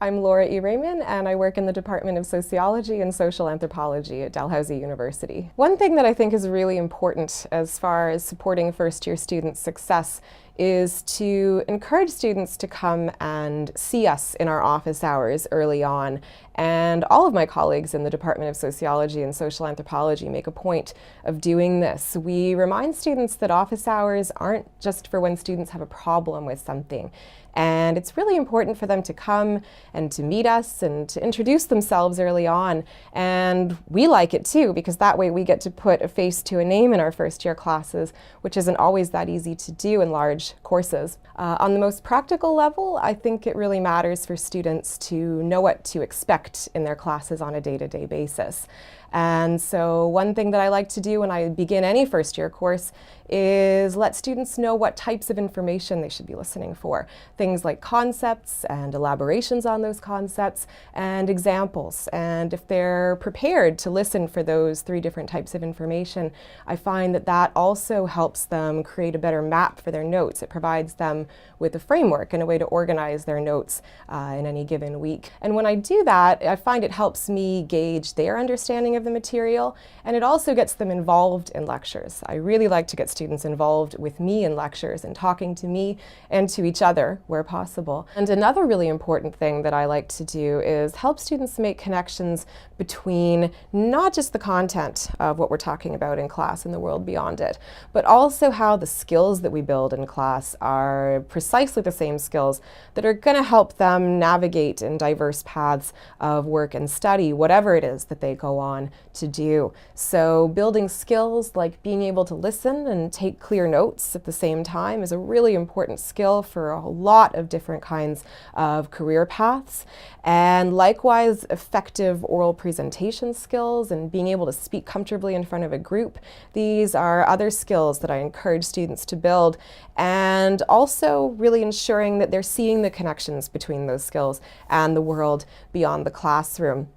I'm Laura Eramian, and I work in the Department of Sociology and Social Anthropology at Dalhousie University. One thing that I think is really important as far as supporting first-year students' success is to encourage students to come and see us in our office hours early on. And all of my colleagues in the Department of Sociology and Social Anthropology make a point of doing this. We remind students that office hours aren't just for when students have a problem with something. And it's really important for them to come and to meet us and to introduce themselves early on. And we like it too, because that way we get to put a face to a name in our first year classes, which isn't always that easy to do in large courses. On the most practical level, I think it really matters for students to know what to expect in their classes on a day-to-day basis. And so one thing that I like to do when I begin any first year course is let students know what types of information they should be listening for. Things like concepts and elaborations on those concepts and examples. And if they're prepared to listen for those 3 different types of information, I find that that also helps them create a better map for their notes. It provides them with a framework and a way to organize their notes in any given week. And when I do that, I find it helps me gauge their understanding of the material, and it also gets them involved in lectures. I really like to get students involved with me in lectures and talking to me and to each other where possible. And another really important thing that I like to do is help students make connections between not just the content of what we're talking about in class and the world beyond it, but also how the skills that we build in class are precisely the same skills that are going to help them navigate in diverse paths of work and study, whatever it is that they go on to do. So building skills like being able to listen and take clear notes at the same time is a really important skill for a lot of different kinds of career paths. And likewise, effective oral presentation skills and being able to speak comfortably in front of a group. These are other skills that I encourage students to build, and also really ensuring that they're seeing the connections between those skills and the world beyond the classroom.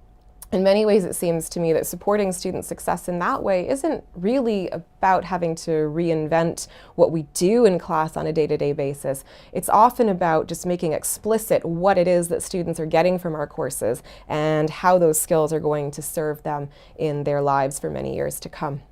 In many ways, it seems to me that supporting student success in that way isn't really about having to reinvent what we do in class on a day-to-day basis. It's often about just making explicit what it is that students are getting from our courses and how those skills are going to serve them in their lives for many years to come.